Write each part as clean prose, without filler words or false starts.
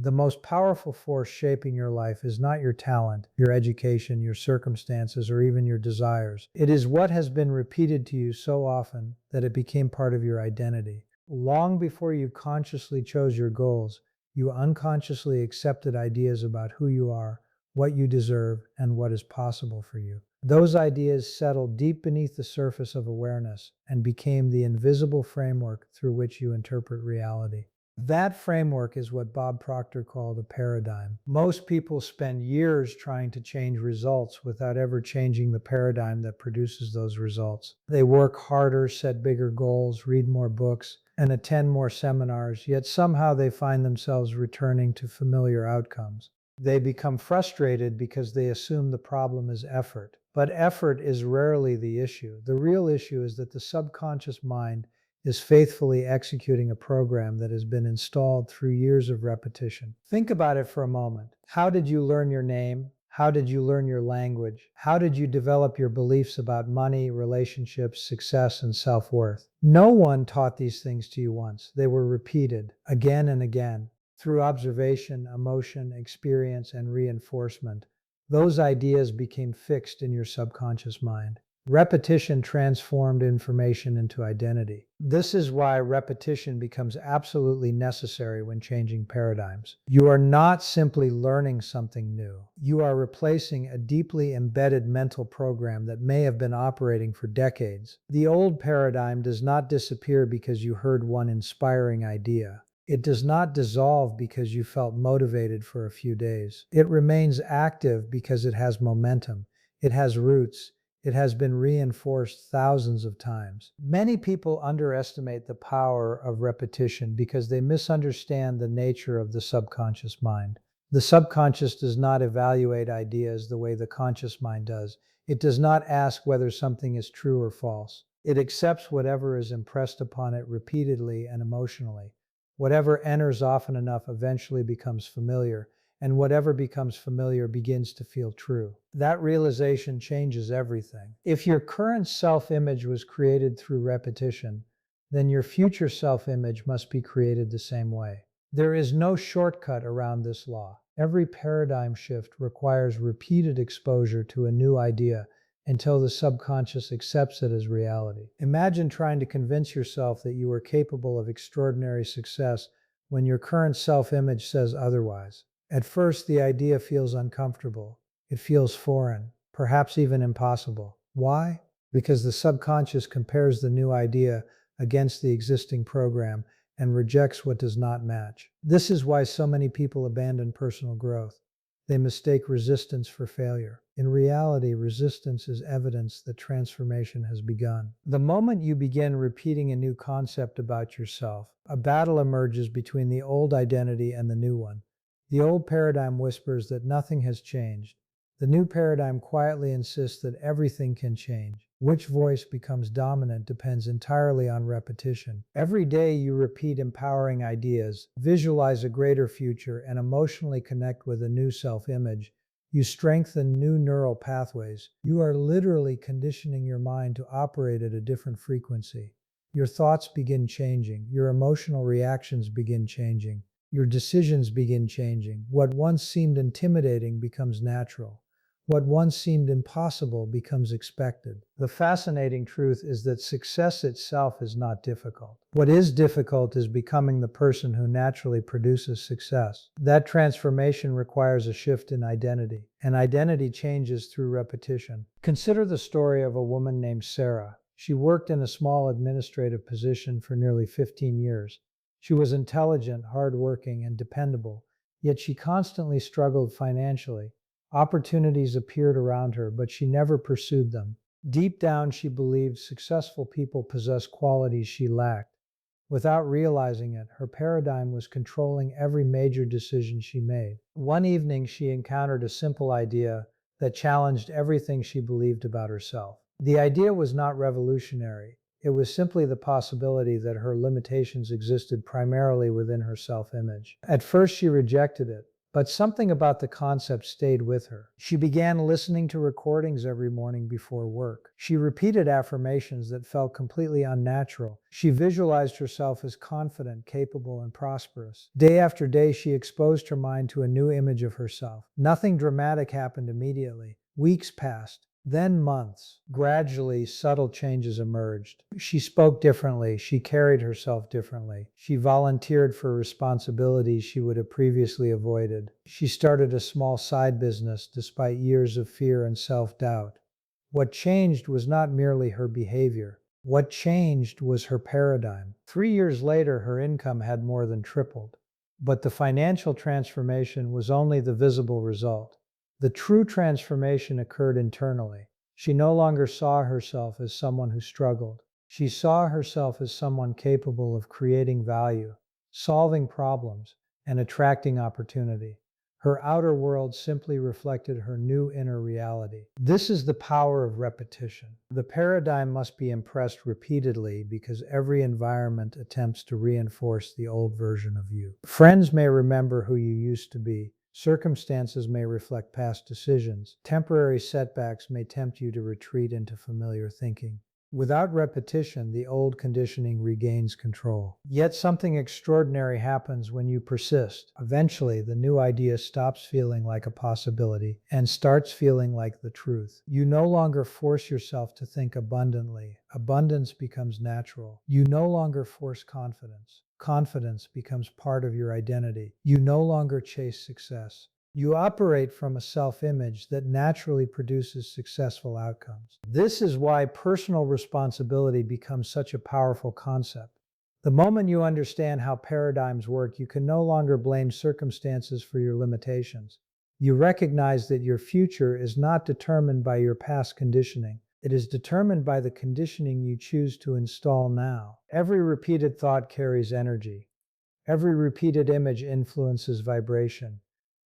The most powerful force shaping your life is not your talent, your education, your circumstances, or even your desires. It is what has been repeated to you so often that it became part of your identity. Long before you consciously chose your goals, you unconsciously accepted ideas about who you are, what you deserve, and what is possible for you. Those ideas settled deep beneath the surface of awareness and became the invisible framework through which you interpret reality. That framework is what Bob Proctor called a paradigm. Most people spend years trying to change results without ever changing the paradigm that produces those results. They work harder, set bigger goals, read more books, and attend more seminars, yet somehow they find themselves returning to familiar outcomes. They become frustrated because they assume the problem is effort. But effort is rarely the issue. The real issue is that the subconscious mind is faithfully executing a program that has been installed through years of repetition. Think about it for a moment. How did you learn your name? How did you learn your language? How did you develop your beliefs about money, relationships, success, and self-worth? No one taught these things to you once. They were repeated again and again through observation, emotion, experience, and reinforcement. Those ideas became fixed in your subconscious mind. Repetition transformed information into identity. This is why repetition becomes absolutely necessary when changing paradigms. You are not simply learning something new. You are replacing a deeply embedded mental program that may have been operating for decades. The old paradigm does not disappear because you heard one inspiring idea. It does not dissolve because you felt motivated for a few days. It remains active because it has momentum. It has roots. It has been reinforced thousands of times. Many people underestimate the power of repetition because they misunderstand the nature of the subconscious mind. The subconscious does not evaluate ideas the way the conscious mind does. It does not ask whether something is true or false. It accepts whatever is impressed upon it repeatedly and emotionally. Whatever enters often enough eventually becomes familiar, and whatever becomes familiar begins to feel true. That realization changes everything. If your current self-image was created through repetition, then your future self-image must be created the same way. There is no shortcut around this law. Every paradigm shift requires repeated exposure to a new idea until the subconscious accepts it as reality. Imagine trying to convince yourself that you are capable of extraordinary success when your current self-image says otherwise. At first, the idea feels uncomfortable. It feels foreign, perhaps even impossible. Why? Because the subconscious compares the new idea against the existing program and rejects what does not match. This is why so many people abandon personal growth. They mistake resistance for failure. In reality, resistance is evidence that transformation has begun. The moment you begin repeating a new concept about yourself, a battle emerges between the old identity and the new one. The old paradigm whispers that nothing has changed. The new paradigm quietly insists that everything can change. Which voice becomes dominant depends entirely on repetition. Every day you repeat empowering ideas, visualize a greater future, and emotionally connect with a new self-image, you strengthen new neural pathways. You are literally conditioning your mind to operate at a different frequency. Your thoughts begin changing. Your emotional reactions begin changing. Your decisions begin changing. What once seemed intimidating becomes natural. What once seemed impossible becomes expected. The fascinating truth is that success itself is not difficult. What is difficult is becoming the person who naturally produces success. That transformation requires a shift in identity, and identity changes through repetition. Consider the story of a woman named Sarah. She worked in a small administrative position for nearly 15 years. She was intelligent, hardworking, and dependable, yet she constantly struggled financially. Opportunities appeared around her, but she never pursued them. Deep down, she believed successful people possess qualities she lacked. Without realizing it, her paradigm was controlling every major decision she made. One evening, she encountered a simple idea that challenged everything she believed about herself. The idea was not revolutionary. It was simply the possibility that her limitations existed primarily within her self-image. At first, she rejected it, But something about the concept stayed with her. She began listening to recordings every morning before work. She repeated affirmations that felt completely unnatural. She visualized herself as confident, capable, and prosperous. Day after day, she exposed her mind to a new image of herself. Nothing dramatic happened immediately. Weeks passed. Then months. Gradually, subtle changes emerged. She spoke differently. She carried herself differently. She volunteered for responsibilities she would have previously avoided. She started a small side business despite years of fear and self-doubt. What changed was not merely her behavior. What changed was her paradigm. 3 years later, her income had more than tripled. But the financial transformation was only the visible result. The true transformation occurred internally. She no longer saw herself as someone who struggled. She saw herself as someone capable of creating value, solving problems, and attracting opportunity. Her outer world simply reflected her new inner reality. This is the power of repetition. The paradigm must be impressed repeatedly because every environment attempts to reinforce the old version of you. Friends may remember who you used to be. Circumstances may reflect past decisions. Temporary setbacks may tempt you to retreat into familiar thinking. Without repetition, the old conditioning regains control. Yet something extraordinary happens when you persist. Eventually, the new idea stops feeling like a possibility and starts feeling like the truth. You no longer force yourself to think abundantly. Abundance becomes natural. You no longer force confidence. Confidence becomes part of your identity. You no longer chase success. You operate from a self-image that naturally produces successful outcomes. This is why personal responsibility becomes such a powerful concept. The moment you understand how paradigms work, you can no longer blame circumstances for your limitations. You recognize that your future is not determined by your past conditioning. It is determined by the conditioning you choose to install now. Every repeated thought carries energy. Every repeated image influences vibration.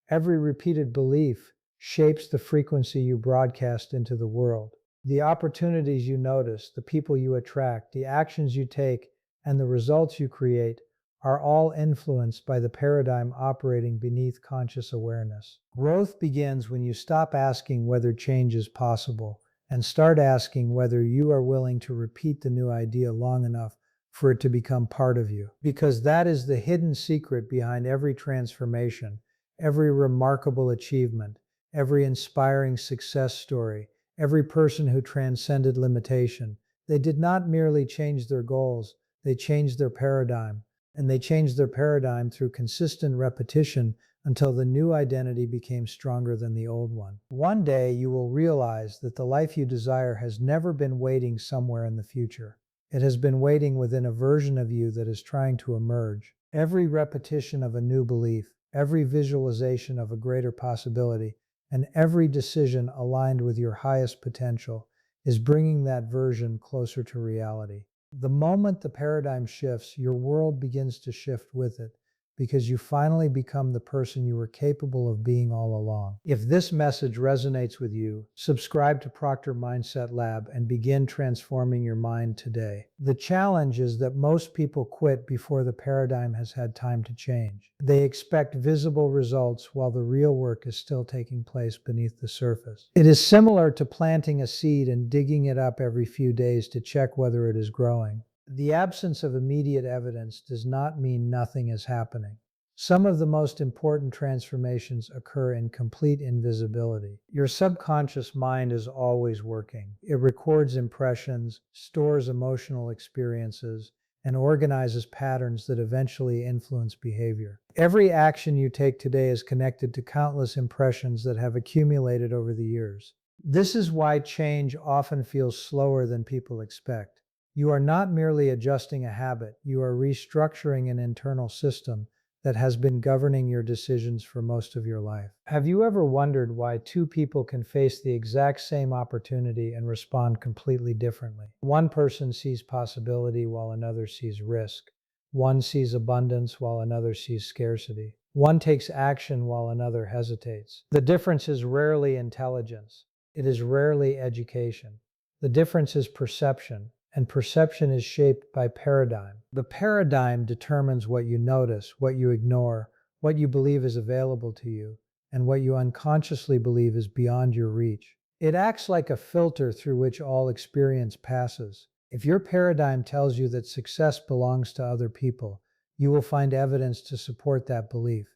Every repeated belief shapes the frequency you broadcast into the world. The opportunities you notice, the people you attract, the actions you take, and the results you create are all influenced by the paradigm operating beneath conscious awareness. Growth begins when you stop asking whether change is possible and start asking whether you are willing to repeat the new idea long enough for it to become part of you. Because that is the hidden secret behind every transformation, every remarkable achievement, every inspiring success story, every person who transcended limitation. They did not merely change their goals, they changed their paradigm. And they changed their paradigm through consistent repetition until the new identity became stronger than the old one. One day you will realize that the life you desire has never been waiting somewhere in the future. It has been waiting within a version of you that is trying to emerge. Every repetition of a new belief, every visualization of a greater possibility, and every decision aligned with your highest potential is bringing that version closer to reality. The moment the paradigm shifts, your world begins to shift with it because you finally become the person you were capable of being all along. If this message resonates with you, subscribe to Proctor Mindset Lab and begin transforming your mind today. The challenge is that most people quit before the paradigm has had time to change. They expect visible results while the real work is still taking place beneath the surface. It is similar to planting a seed and digging it up every few days to check whether it is growing. The absence of immediate evidence does not mean nothing is happening. Some of the most important transformations occur in complete invisibility. Your subconscious mind is always working. It records impressions, stores emotional experiences, and organizes patterns that eventually influence behavior. Every action you take today is connected to countless impressions that have accumulated over the years. This is why change often feels slower than people expect. You are not merely adjusting a habit, you are restructuring an internal system that has been governing your decisions for most of your life. Have you ever wondered why two people can face the exact same opportunity and respond completely differently? One person sees possibility while another sees risk. One sees abundance while another sees scarcity. One takes action while another hesitates. The difference is rarely intelligence. It is rarely education. The difference is perception. And perception is shaped by paradigm. The paradigm determines what you notice, what you ignore, what you believe is available to you, and what you unconsciously believe is beyond your reach. It acts like a filter through which all experience passes. If your paradigm tells you that success belongs to other people, you will find evidence to support that belief.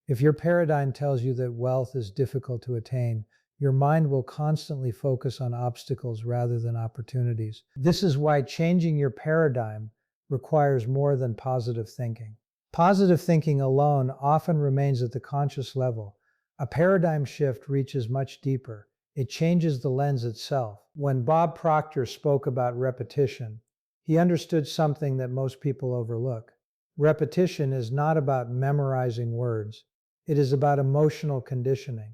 If your paradigm tells you that wealth is difficult to attain, your mind will constantly focus on obstacles rather than opportunities. This is why changing your paradigm requires more than positive thinking. Positive thinking alone often remains at the conscious level. A paradigm shift reaches much deeper. It changes the lens itself. When Bob Proctor spoke about repetition, he understood something that most people overlook. Repetition is not about memorizing words. It is about emotional conditioning.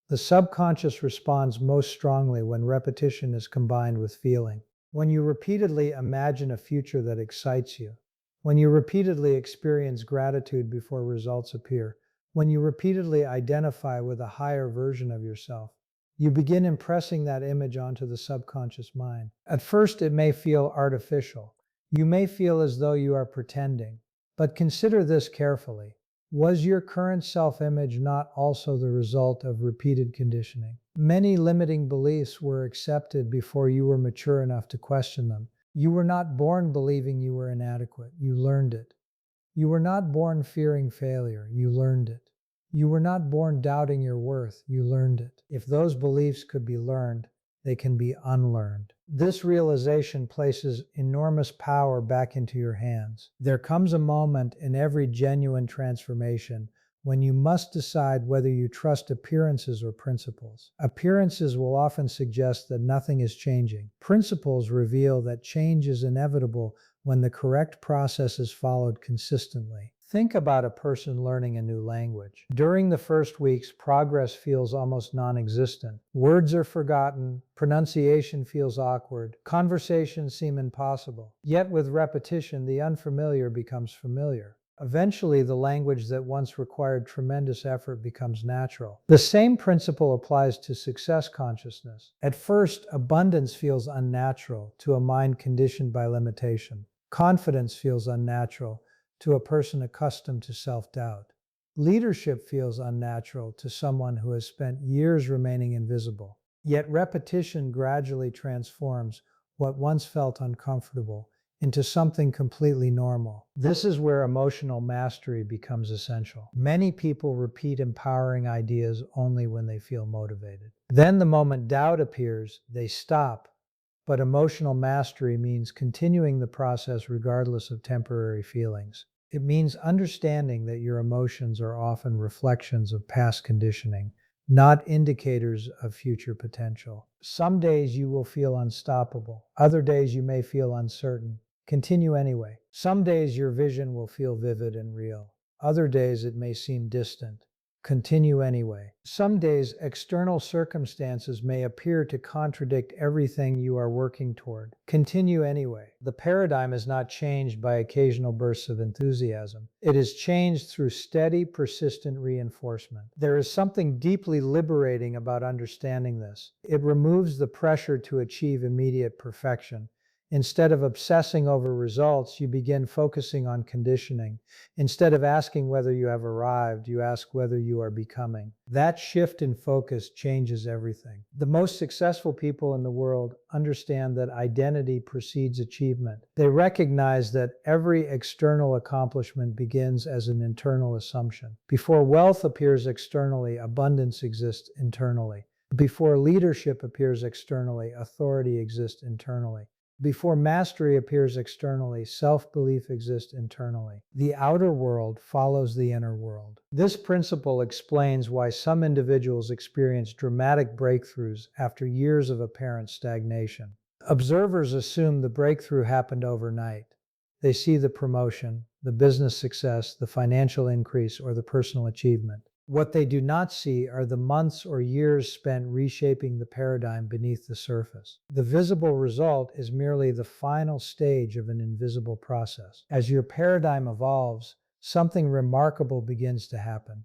The subconscious responds most strongly when repetition is combined with feeling. When you repeatedly imagine a future that excites you, when you repeatedly experience gratitude before results appear, when you repeatedly identify with a higher version of yourself, you begin impressing that image onto the subconscious mind. At first, it may feel artificial. You may feel as though you are pretending. But consider this carefully. Was your current self-image not also the result of repeated conditioning? Many limiting beliefs were accepted before you were mature enough to question them. You were not born believing you were inadequate. You learned it. You were not born fearing failure. You learned it. You were not born doubting your worth. You learned it. If those beliefs could be learned, they can be unlearned. This realization places enormous power back into your hands. There comes a moment in every genuine transformation when you must decide whether you trust appearances or principles. Appearances will often suggest that nothing is changing. Principles reveal that change is inevitable when the correct process is followed consistently. Think about a person learning a new language. During the first weeks, progress feels almost non-existent. Words are forgotten, pronunciation feels awkward, conversations seem impossible. Yet with repetition, the unfamiliar becomes familiar. Eventually, the language that once required tremendous effort becomes natural. The same principle applies to success consciousness. At first, abundance feels unnatural to a mind conditioned by limitation. Confidence feels unnatural to a person accustomed to self-doubt. Leadership feels unnatural to someone who has spent years remaining invisible. Yet repetition gradually transforms what once felt uncomfortable into something completely normal. This is where emotional mastery becomes essential. Many people repeat empowering ideas only when they feel motivated. Then the moment doubt appears, they stop. But emotional mastery means continuing the process regardless of temporary feelings. It means understanding that your emotions are often reflections of past conditioning, not indicators of future potential. Some days you will feel unstoppable. Other days you may feel uncertain. Continue anyway. Some days your vision will feel vivid and real. Other days it may seem distant. Continue anyway. Some days external circumstances may appear to contradict everything you are working toward. Continue anyway. The paradigm is not changed by occasional bursts of enthusiasm. It is changed through steady, persistent reinforcement. There is something deeply liberating about understanding this. It removes the pressure to achieve immediate perfection. Instead of obsessing over results, you begin focusing on conditioning. Instead of asking whether you have arrived, you ask whether you are becoming. That shift in focus changes everything. The most successful people in the world understand that identity precedes achievement. They recognize that every external accomplishment begins as an internal assumption. Before wealth appears externally, abundance exists internally. Before leadership appears externally, authority exists internally. Before mastery appears externally, self-belief exists internally. The outer world follows the inner world. This principle explains why some individuals experience dramatic breakthroughs after years of apparent stagnation. Observers assume the breakthrough happened overnight. They see the promotion, the business success, the financial increase, or the personal achievement. What they do not see are the months or years spent reshaping the paradigm beneath the surface. The visible result is merely the final stage of an invisible process. As your paradigm evolves, something remarkable begins to happen.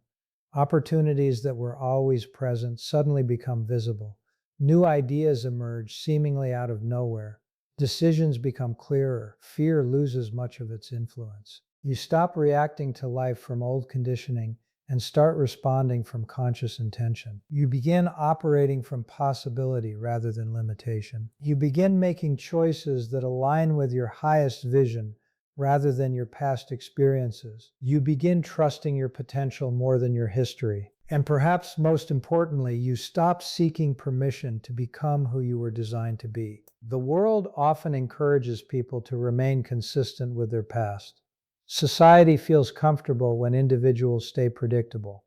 Opportunities that were always present suddenly become visible. New ideas emerge seemingly out of nowhere. Decisions become clearer. Fear loses much of its influence. You stop reacting to life from old conditioning and start responding from conscious intention. You begin operating from possibility rather than limitation. You begin making choices that align with your highest vision rather than your past experiences. You begin trusting your potential more than your history. And perhaps most importantly, you stop seeking permission to become who you were designed to be. The world often encourages people to remain consistent with their past. Society feels comfortable when individuals stay predictable.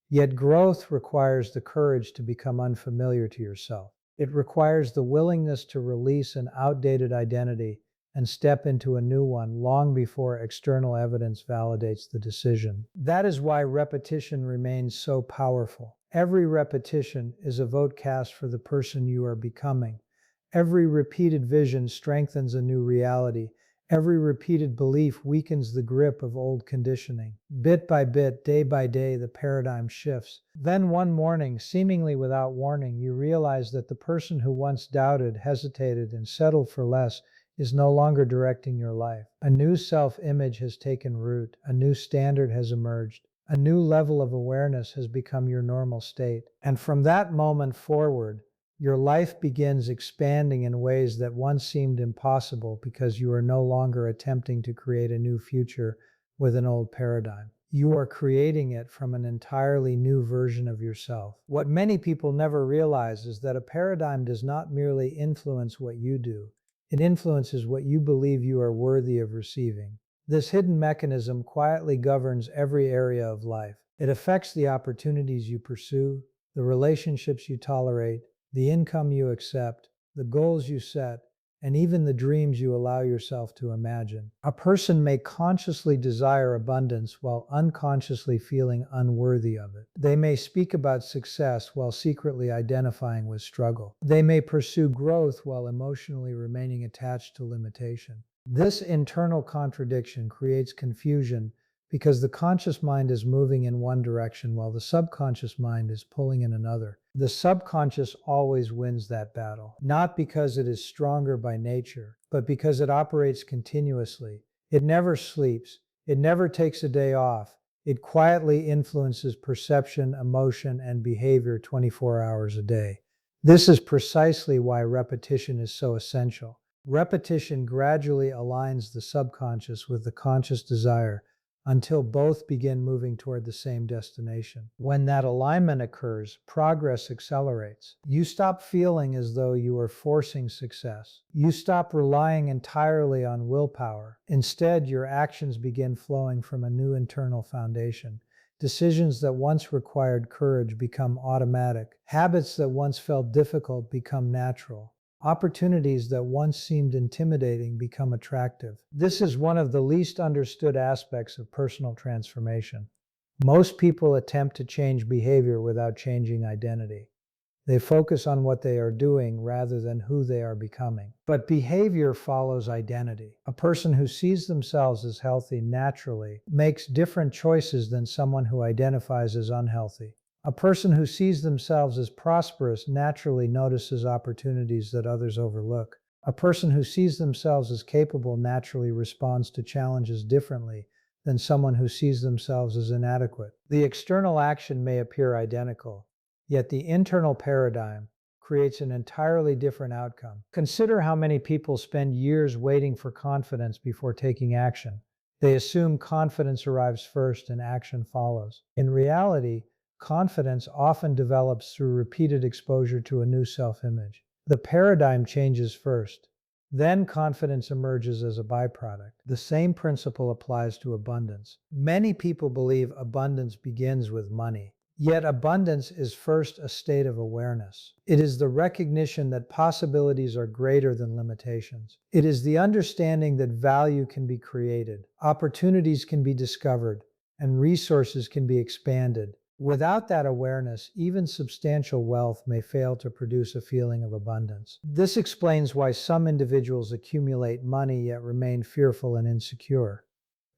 Yet growth requires the courage to become unfamiliar to yourself. It requires the willingness to release an outdated identity and step into a new one long before external evidence validates the decision. That is why repetition remains so powerful. Every repetition is a vote cast for the person you are becoming. Every repeated vision strengthens a new reality. Every repeated belief weakens the grip of old conditioning. Bit by bit, day by day, the paradigm shifts. Then one morning, seemingly without warning, you realize that the person who once doubted, hesitated, and settled for less is no longer directing your life. A new self-image has taken root. A new standard has emerged. A new level of awareness has become your normal state. And from that moment forward, your life begins expanding in ways that once seemed impossible because you are no longer attempting to create a new future with an old paradigm. You are creating it from an entirely new version of yourself. What many people never realize is that a paradigm does not merely influence what you do, it influences what you believe you are worthy of receiving. This hidden mechanism quietly governs every area of life. It affects the opportunities you pursue, the relationships you tolerate, the income you accept, the goals you set, and even the dreams you allow yourself to imagine. A person may consciously desire abundance while unconsciously feeling unworthy of it. They may speak about success while secretly identifying with struggle. They may pursue growth while emotionally remaining attached to limitation. This internal contradiction creates confusion because the conscious mind is moving in one direction while the subconscious mind is pulling in another. The subconscious always wins that battle, not because it is stronger by nature, but because it operates continuously. It never sleeps. It never takes a day off. It quietly influences perception, emotion, and behavior 24 hours a day. This is precisely why repetition is so essential. Repetition gradually aligns the subconscious with the conscious desire until both begin moving toward the same destination. When that alignment occurs, progress accelerates. You stop feeling as though you are forcing success. You stop relying entirely on willpower. Instead, your actions begin flowing from a new internal foundation. Decisions that once required courage become automatic. Habits that once felt difficult become natural. Opportunities that once seemed intimidating become attractive. This is one of the least understood aspects of personal transformation. Most people attempt to change behavior without changing identity. They focus on what they are doing rather than who they are becoming. But behavior follows identity. A person who sees themselves as healthy naturally makes different choices than someone who identifies as unhealthy. A person who sees themselves as prosperous naturally notices opportunities that others overlook. A person who sees themselves as capable naturally responds to challenges differently than someone who sees themselves as inadequate. The external action may appear identical, yet the internal paradigm creates an entirely different outcome. Consider how many people spend years waiting for confidence before taking action. They assume confidence arrives first and action follows. In reality, confidence often develops through repeated exposure to a new self-image. The paradigm changes first, then confidence emerges as a byproduct. The same principle applies to abundance. Many people believe abundance begins with money. Yet abundance is first a state of awareness. It is the recognition that possibilities are greater than limitations. It is the understanding that value can be created, opportunities can be discovered, and resources can be expanded. Without that awareness, even substantial wealth may fail to produce a feeling of abundance. This explains why some individuals accumulate money yet remain fearful and insecure.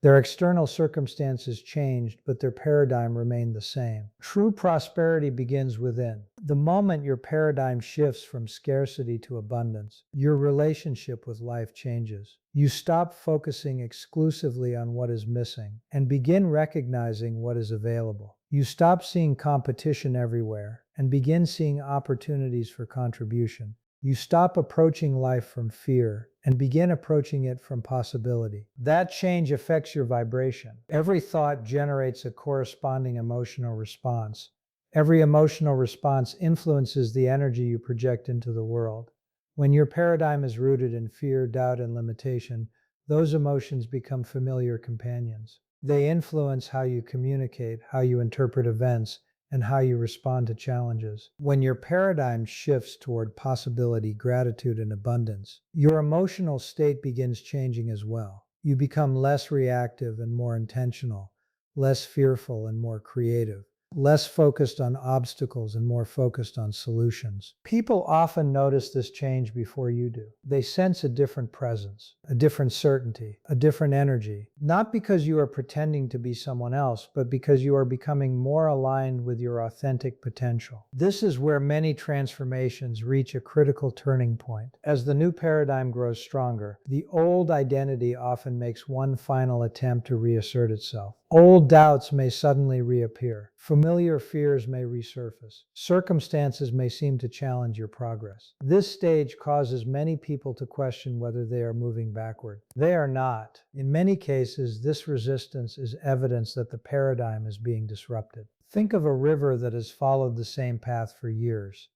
Their external circumstances changed, but their paradigm remained the same. True prosperity begins within. The moment your paradigm shifts from scarcity to abundance, your relationship with life changes. You stop focusing exclusively on what is missing and begin recognizing what is available. You stop seeing competition everywhere and begin seeing opportunities for contribution. You stop approaching life from fear and begin approaching it from possibility. That change affects your vibration. Every thought generates a corresponding emotional response. Every emotional response influences the energy you project into the world. When your paradigm is rooted in fear, doubt, and limitation, those emotions become familiar companions. They influence how you communicate, how you interpret events, and how you respond to challenges. When your paradigm shifts toward possibility, gratitude, and abundance, your emotional state begins changing as well. You become less reactive and more intentional, less fearful and more creative, less focused on obstacles and more focused on solutions. People often notice this change before you do. They sense a different presence, a different certainty, a different energy, not because you are pretending to be someone else, but because you are becoming more aligned with your authentic potential. This is where many transformations reach a critical turning point. As the new paradigm grows stronger, the old identity often makes one final attempt to reassert itself. Old doubts may suddenly reappear. Familiar fears may resurface. Circumstances may seem to challenge your progress. This stage causes many people to question whether they are moving backward. They are not. In many cases, this resistance is evidence that the paradigm is being disrupted. Think of a river that has followed the same path for years.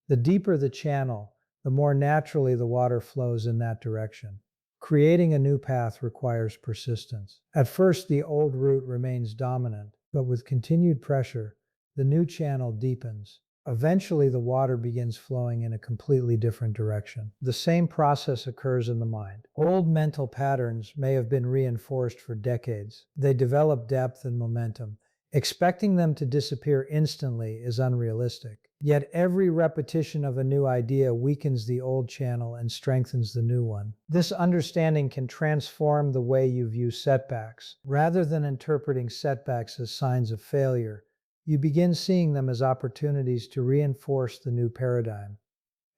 The deeper the channel, the more naturally the water flows in that direction. Creating a new path requires persistence. At first, the old route remains dominant, but with continued pressure, the new channel deepens. Eventually, the water begins flowing in a completely different direction. The same process occurs in the mind. Old mental patterns may have been reinforced for decades. They develop depth and momentum. Expecting them to disappear instantly is unrealistic. Yet every repetition of a new idea weakens the old channel and strengthens the new one. This understanding can transform the way you view setbacks. Rather than interpreting setbacks as signs of failure, you begin seeing them as opportunities to reinforce the new paradigm.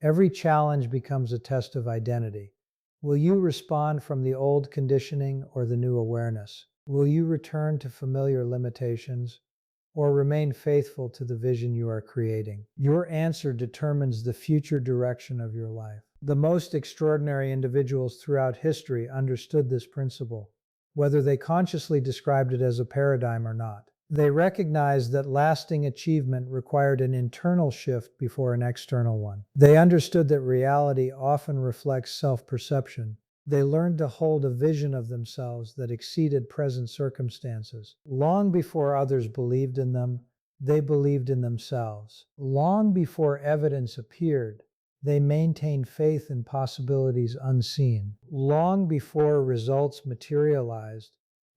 Every challenge becomes a test of identity. Will you respond from the old conditioning or the new awareness? Will you return to familiar limitations or remain faithful to the vision you are creating? Your answer determines the future direction of your life. The most extraordinary individuals throughout history understood this principle, whether they consciously described it as a paradigm or not. They recognized that lasting achievement required an internal shift before an external one. They understood that reality often reflects self-perception. They learned to hold a vision of themselves that exceeded present circumstances. Long before others believed in them, they believed in themselves. Long before evidence appeared, they maintained faith in possibilities unseen. Long before results materialized,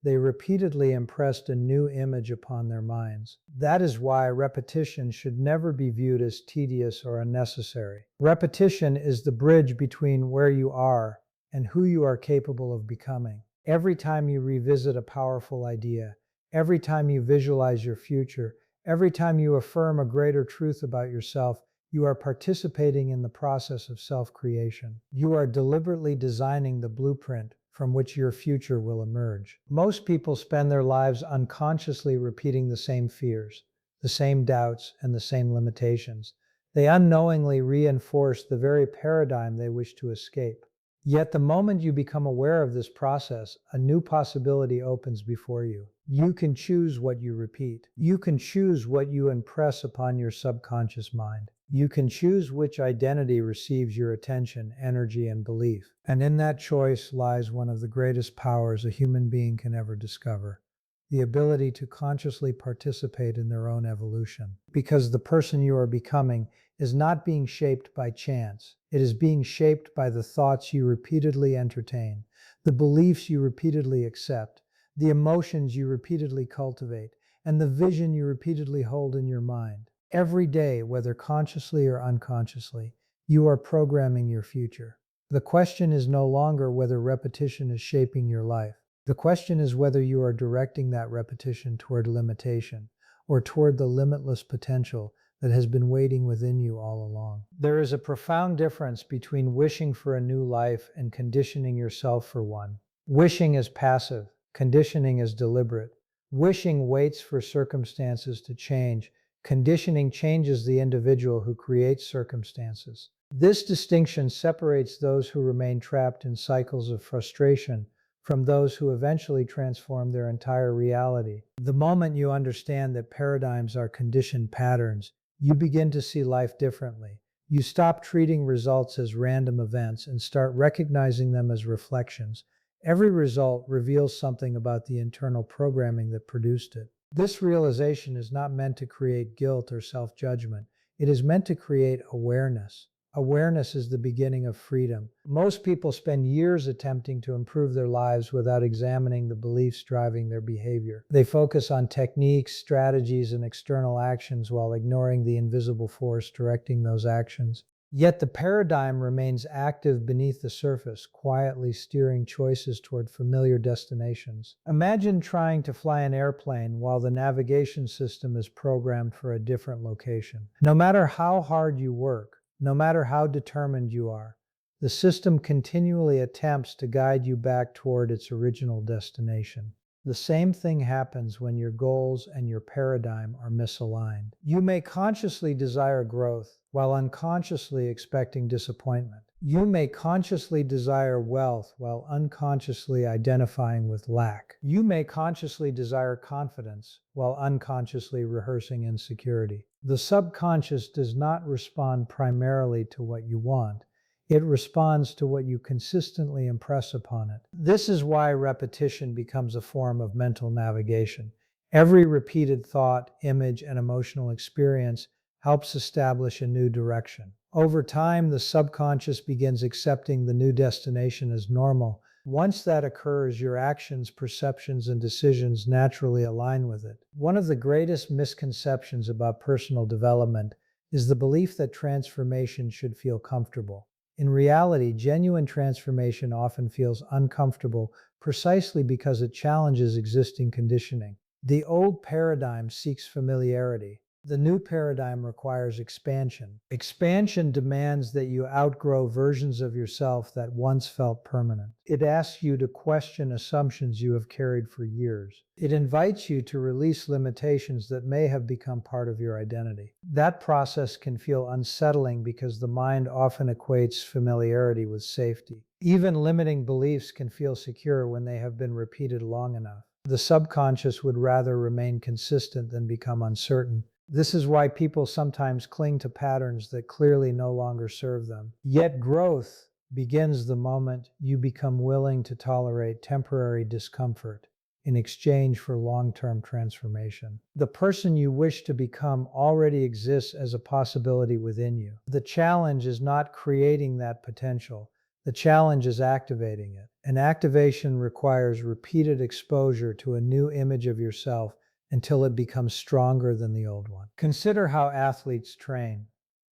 they repeatedly impressed a new image upon their minds. That is why repetition should never be viewed as tedious or unnecessary. Repetition is the bridge between where you are and who you are capable of becoming. Every time you revisit a powerful idea, every time you visualize your future, every time you affirm a greater truth about yourself, you are participating in the process of self-creation. You are deliberately designing the blueprint from which your future will emerge. Most people spend their lives unconsciously repeating the same fears, the same doubts, and the same limitations. They unknowingly reinforce the very paradigm they wish to escape. Yet the moment you become aware of this process, a new possibility opens before you. You can choose what you repeat. You can choose what you impress upon your subconscious mind. You can choose which identity receives your attention, energy, and belief. And in that choice lies one of the greatest powers a human being can ever discover: the ability to consciously participate in their own evolution. Because the person you are becoming is not being shaped by chance. It is being shaped by the thoughts you repeatedly entertain, the beliefs you repeatedly accept, the emotions you repeatedly cultivate, and the vision you repeatedly hold in your mind. Every day, whether consciously or unconsciously, you are programming your future. The question is no longer whether repetition is shaping your life. The question is whether you are directing that repetition toward limitation or toward the limitless potential that has been waiting within you all along. There is a profound difference between wishing for a new life and conditioning yourself for one. Wishing is passive, conditioning is deliberate. Wishing waits for circumstances to change. Conditioning changes the individual who creates circumstances. This distinction separates those who remain trapped in cycles of frustration from those who eventually transform their entire reality. The moment you understand that paradigms are conditioned patterns, you begin to see life differently. You stop treating results as random events and start recognizing them as reflections. Every result reveals something about the internal programming that produced it. This realization is not meant to create guilt or self-judgment. It is meant to create awareness. Awareness is the beginning of freedom. Most people spend years attempting to improve their lives without examining the beliefs driving their behavior. They focus on techniques, strategies, and external actions while ignoring the invisible force directing those actions. Yet the paradigm remains active beneath the surface, quietly steering choices toward familiar destinations. Imagine trying to fly an airplane while the navigation system is programmed for a different location. No matter how hard you work, no matter how determined you are, the system continually attempts to guide you back toward its original destination. The same thing happens when your goals and your paradigm are misaligned. You may consciously desire growth while unconsciously expecting disappointment. You may consciously desire wealth while unconsciously identifying with lack. You may consciously desire confidence while unconsciously rehearsing insecurity. The subconscious does not respond primarily to what you want. It responds to what you consistently impress upon it. This is why repetition becomes a form of mental navigation. Every repeated thought, image, and emotional experience helps establish a new direction. Over time, the subconscious begins accepting the new destination as normal. Once that occurs, your actions, perceptions, and decisions naturally align with it. One of the greatest misconceptions about personal development is the belief that transformation should feel comfortable. In reality, genuine transformation often feels uncomfortable precisely because it challenges existing conditioning. The old paradigm seeks familiarity. The new paradigm requires expansion. Expansion demands that you outgrow versions of yourself that once felt permanent. It asks you to question assumptions you have carried for years. It invites you to release limitations that may have become part of your identity. That process can feel unsettling because the mind often equates familiarity with safety. Even limiting beliefs can feel secure when they have been repeated long enough. The subconscious would rather remain consistent than become uncertain. This is why people sometimes cling to patterns that clearly no longer serve them. Yet growth begins the moment you become willing to tolerate temporary discomfort in exchange for long-term transformation. The person you wish to become already exists as a possibility within you. The challenge is not creating that potential. The challenge is activating it. And activation requires repeated exposure to a new image of yourself until it becomes stronger than the old one. Consider how athletes train.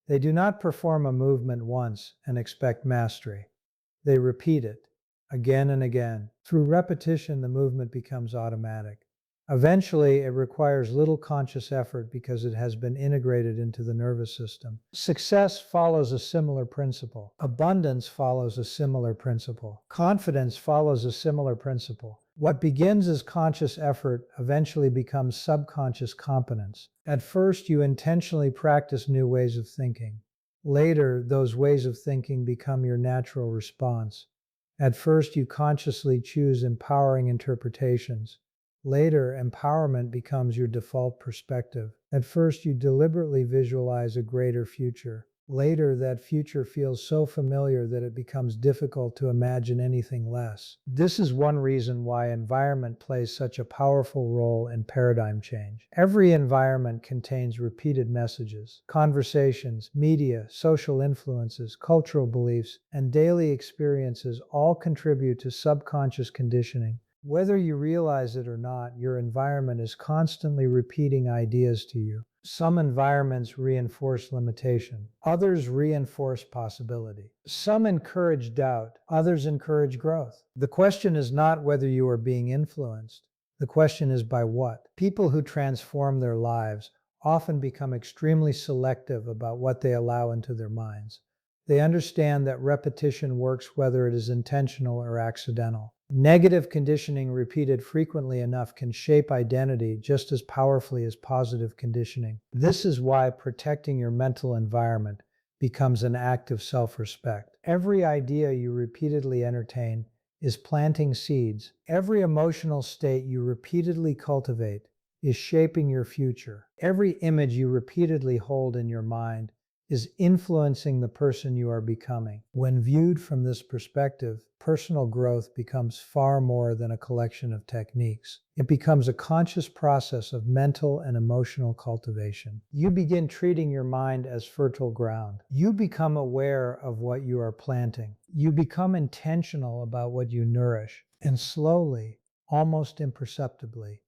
They do not perform a movement once and expect mastery. They repeat it again and again. Through repetition, the movement becomes automatic. Eventually, it requires little conscious effort because it has been integrated into the nervous system. Success follows a similar principle. Abundance follows a similar principle. Confidence follows a similar principle. What begins as conscious effort eventually becomes subconscious competence. At first, you intentionally practice new ways of thinking. Later, those ways of thinking become your natural response. At first, you consciously choose empowering interpretations. Later, empowerment becomes your default perspective. At first, you deliberately visualize a greater future. Later, that future feels so familiar that it becomes difficult to imagine anything less. This is one reason why environment plays such a powerful role in paradigm change. Every environment contains repeated messages. Conversations, media, social influences, cultural beliefs, and daily experiences all contribute to subconscious conditioning. Whether you realize it or not, your environment is constantly repeating ideas to you. Some environments reinforce limitation. Others reinforce possibility. Some encourage doubt. Others encourage growth. The question is not whether you are being influenced. The question is by what. People who transform their lives often become extremely selective about what they allow into their minds. They understand that repetition works whether it is intentional or accidental. Negative conditioning repeated frequently enough can shape identity just as powerfully as positive conditioning. This is why protecting your mental environment becomes an act of self-respect. Every idea you repeatedly entertain is planting seeds. Every emotional state you repeatedly cultivate is shaping your future. Every image you repeatedly hold in your mind is influencing the person you are becoming. When viewed from this perspective, personal growth becomes far more than a collection of techniques. It becomes a conscious process of mental and emotional cultivation. You begin treating your mind as fertile ground. You become aware of what you are planting. You become intentional about what you nourish. And slowly, almost imperceptibly,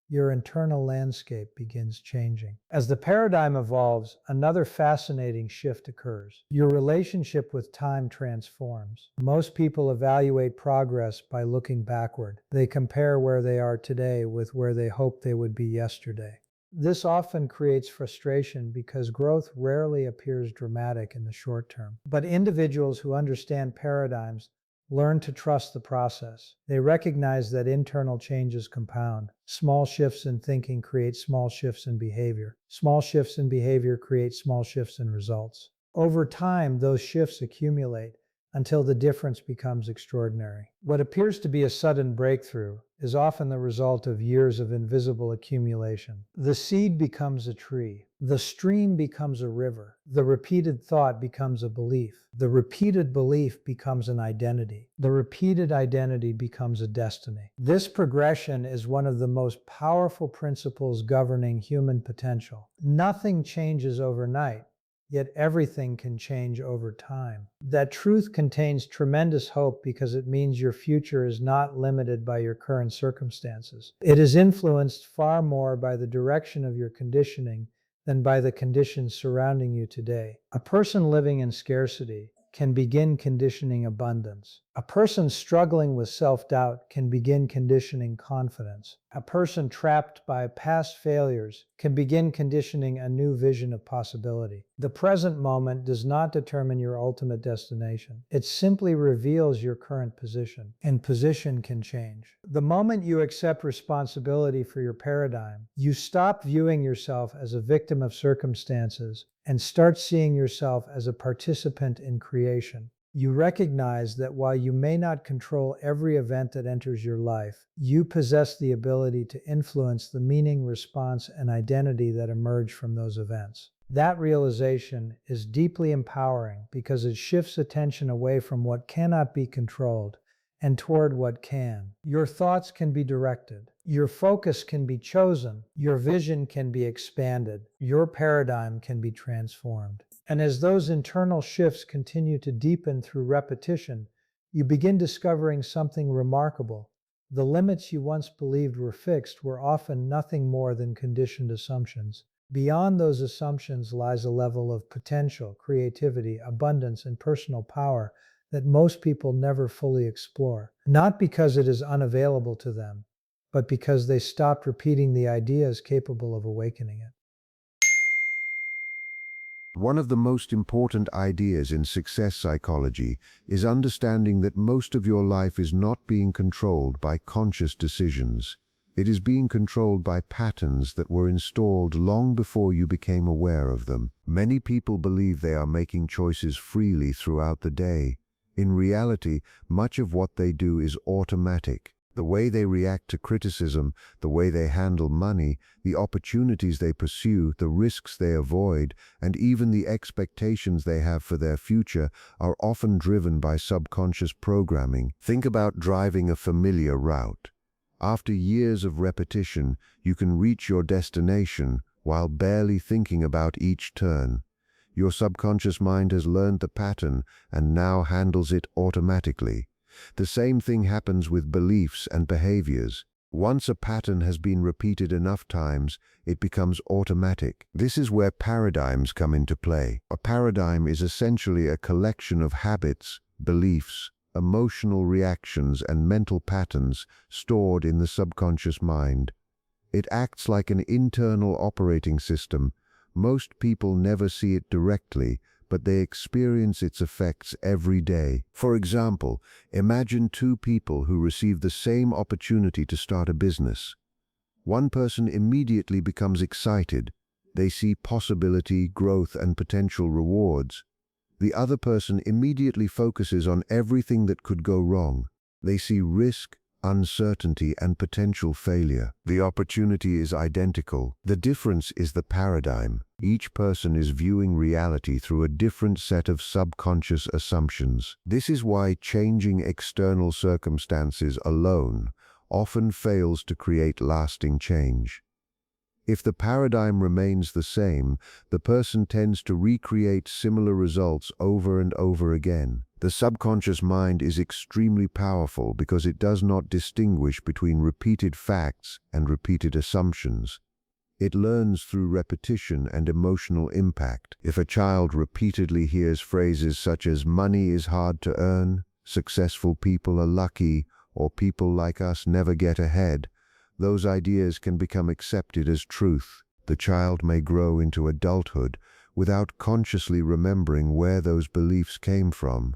your internal landscape begins changing. As the paradigm evolves, another fascinating shift occurs. Your relationship with time transforms. Most people evaluate progress by looking backward. They compare where they are today with where they hoped they would be yesterday. This often creates frustration because growth rarely appears dramatic in the short term. But individuals who understand paradigms learn to trust the process. They recognize that internal changes compound. Small shifts in thinking create small shifts in behavior. Small shifts in behavior create small shifts in results. Over time, those shifts accumulate until the difference becomes extraordinary. What appears to be a sudden breakthrough is often the result of years of invisible accumulation. The seed becomes a tree. The stream becomes a river. The repeated thought becomes a belief. The repeated belief becomes an identity. The repeated identity becomes a destiny. This progression is one of the most powerful principles governing human potential. Nothing changes overnight. Yet everything can change over time. That truth contains tremendous hope because it means your future is not limited by your current circumstances. It is influenced far more by the direction of your conditioning than by the conditions surrounding you today. A person living in scarcity can begin conditioning abundance. A person struggling with self-doubt can begin conditioning confidence. A person trapped by past failures can begin conditioning a new vision of possibility. The present moment does not determine your ultimate destination. It simply reveals your current position, and position can change. The moment you accept responsibility for your paradigm, you stop viewing yourself as a victim of circumstances and start seeing yourself as a participant in creation. You recognize that while you may not control every event that enters your life, you possess the ability to influence the meaning, response, and identity that emerge from those events. That realization is deeply empowering because it shifts attention away from what cannot be controlled and toward what can. Your thoughts can be directed. Your focus can be chosen. Your vision can be expanded. Your paradigm can be transformed. And as those internal shifts continue to deepen through repetition, you begin discovering something remarkable. The limits you once believed were fixed were often nothing more than conditioned assumptions. Beyond those assumptions lies a level of potential, creativity, abundance, and personal power that most people never fully explore, not because it is unavailable to them, but because they stopped repeating the ideas capable of awakening it. One of the most important ideas in success psychology is understanding that most of your life is not being controlled by conscious decisions. It is being controlled by patterns that were installed long before you became aware of them. Many people believe they are making choices freely throughout the day. In reality, much of what they do is automatic. The way they react to criticism, the way they handle money, the opportunities they pursue, the risks they avoid, and even the expectations they have for their future are often driven by subconscious programming. Think about driving a familiar route. After years of repetition, you can reach your destination while barely thinking about each turn. Your subconscious mind has learned the pattern and now handles it automatically. The same thing happens with beliefs and behaviors. Once a pattern has been repeated enough times, it becomes automatic. This is where paradigms come into play. A paradigm is essentially a collection of habits, beliefs, emotional reactions, and mental patterns stored in the subconscious mind. It acts like an internal operating system. Most people never see it directly, but they experience its effects every day. For example, imagine two people who receive the same opportunity to start a business. One person immediately becomes excited. They see possibility, growth, and potential rewards. The other person immediately focuses on everything that could go wrong. They see risk, uncertainty, and potential failure. The opportunity is identical. The difference is the paradigm. Each person is viewing reality through a different set of subconscious assumptions. This is why changing external circumstances alone often fails to create lasting change. If the paradigm remains the same, the person tends to recreate similar results over and over again. The subconscious mind is extremely powerful because it does not distinguish between repeated facts and repeated assumptions. It learns through repetition and emotional impact. If a child repeatedly hears phrases such as "money is hard to earn," "successful people are lucky," or "people like us never get ahead," those ideas can become accepted as truth. The child may grow into adulthood without consciously remembering where those beliefs came from,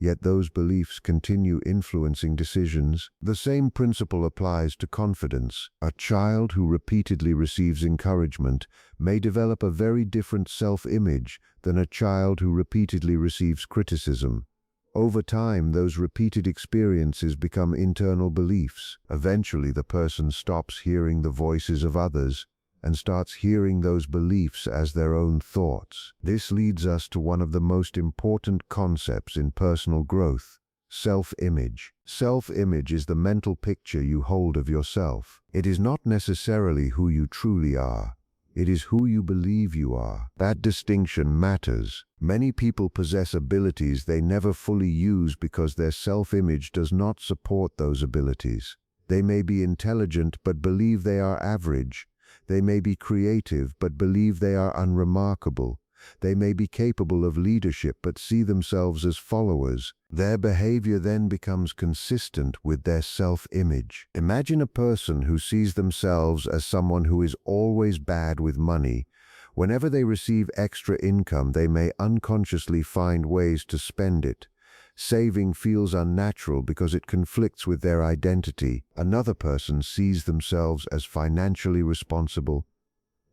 yet those beliefs continue influencing decisions. The same principle applies to confidence. A child who repeatedly receives encouragement may develop a very different self-image than a child who repeatedly receives criticism. Over time, those repeated experiences become internal beliefs. Eventually, the person stops hearing the voices of others and starts hearing those beliefs as their own thoughts. This leads us to one of the most important concepts in personal growth: self-image. Self-image is the mental picture you hold of yourself. It is not necessarily who you truly are. It is who you believe you are. That distinction matters. Many people possess abilities they never fully use because their self-image does not support those abilities. They may be intelligent but believe they are average. They may be creative but believe they are unremarkable. They may be capable of leadership but see themselves as followers. Their behavior then becomes consistent with their self-image. Imagine a person who sees themselves as someone who is always bad with money. Whenever they receive extra income, they may unconsciously find ways to spend it. Saving feels unnatural because it conflicts with their identity. Another person sees themselves as financially responsible.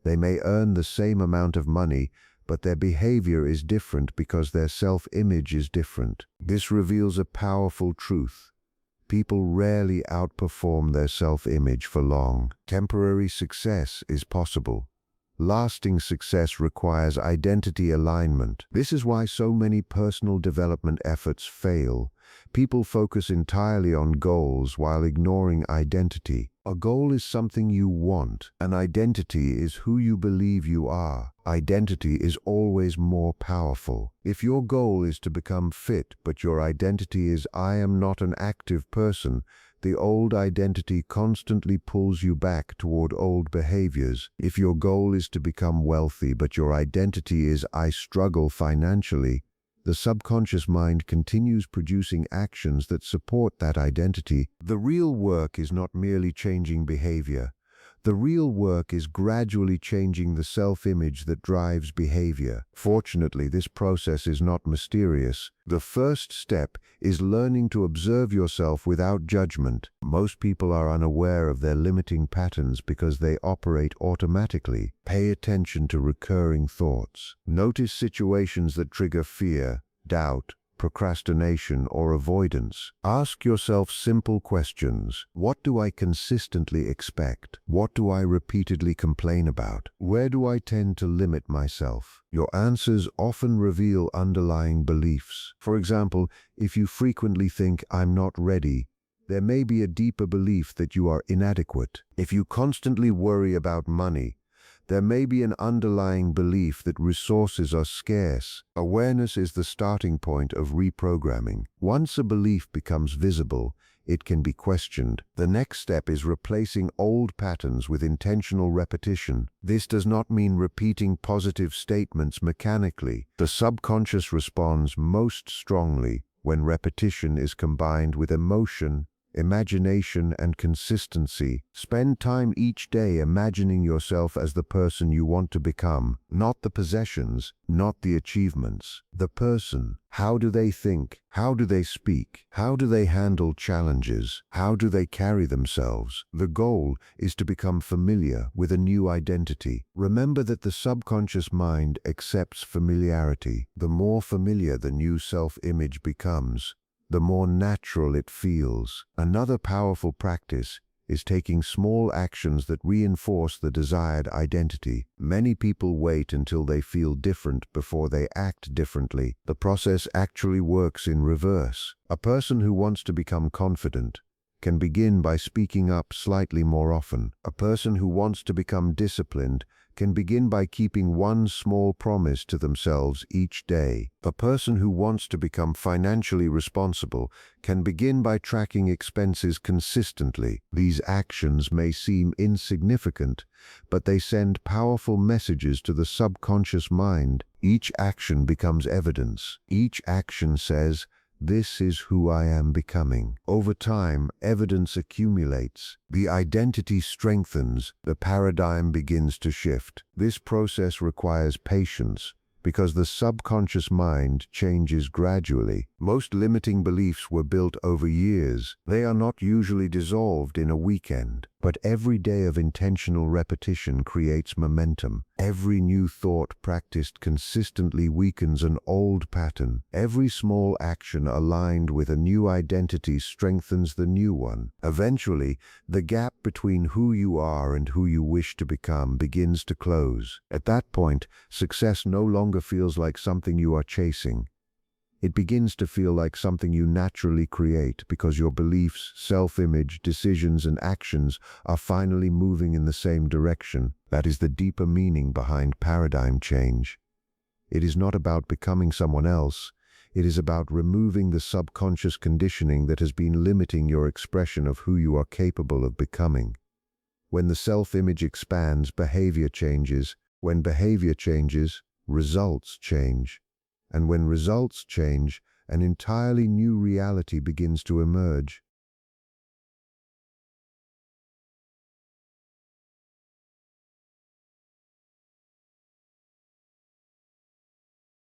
They may earn the same amount of money, but their behavior is different because their self-image is different. This reveals a powerful truth. People rarely outperform their self-image for long. Temporary success is possible. Lasting success requires identity alignment. This is why so many personal development efforts fail. People focus entirely on goals while ignoring identity. A goal is something you want. An identity is who you believe you are. Identity is always more powerful. If your goal is to become fit, but your identity is "I am not an active person," the old identity constantly pulls you back toward old behaviors. If your goal is to become wealthy, but your identity is "I struggle financially," the subconscious mind continues producing actions that support that identity. The real work is not merely changing behavior. The real work is gradually changing the self-image that drives behavior. Fortunately, this process is not mysterious. The first step is learning to observe yourself without judgment. Most people are unaware of their limiting patterns because they operate automatically. Pay attention to recurring thoughts. Notice situations that trigger fear, doubt, procrastination, or avoidance. Ask yourself simple questions. What do I consistently expect? What do I repeatedly complain about? Where do I tend to limit myself? Your answers often reveal underlying beliefs. For example, if you frequently think "I'm not ready," there may be a deeper belief that you are inadequate. If you constantly worry about money, there may be an underlying belief that resources are scarce. Awareness is the starting point of reprogramming. Once a belief becomes visible, it can be questioned. The next step is replacing old patterns with intentional repetition. This does not mean repeating positive statements mechanically. The subconscious responds most strongly when repetition is combined with emotion Imagination and consistency. Spend time each day imagining yourself as the person you want to become, not the possessions, not the achievements. The person. How do they think? How do they speak? How do they handle challenges? How do they carry themselves? The goal is to become familiar with a new identity. Remember that the subconscious mind accepts familiarity. The more familiar the new self-image becomes, the more natural it feels. Another powerful practice is taking small actions that reinforce the desired identity. Many people wait until they feel different before they act differently. The process actually works in reverse. A person who wants to become confident can begin by speaking up slightly more often. A person who wants to become disciplined can begin by keeping one small promise to themselves each day. A person who wants to become financially responsible can begin by tracking expenses consistently. These actions may seem insignificant, but they send powerful messages to the subconscious mind. Each action becomes evidence. Each action says, "This is who I am becoming." Over time, evidence accumulates. The identity strengthens. The paradigm begins to shift. This process requires patience because the subconscious mind changes gradually. Most limiting beliefs were built over years. They are not usually dissolved in a weekend. But every day of intentional repetition creates momentum. Every new thought practiced consistently weakens an old pattern. Every small action aligned with a new identity strengthens the new one. Eventually, the gap between who you are and who you wish to become begins to close. At that point, success no longer feels like something you are chasing. It begins to feel like something you naturally create because your beliefs, self-image, decisions, and actions are finally moving in the same direction. That is the deeper meaning behind paradigm change. It is not about becoming someone else. It is about removing the subconscious conditioning that has been limiting your expression of who you are capable of becoming. When the self-image expands, behavior changes. When behavior changes, results change. And when results change, an entirely new reality begins to emerge.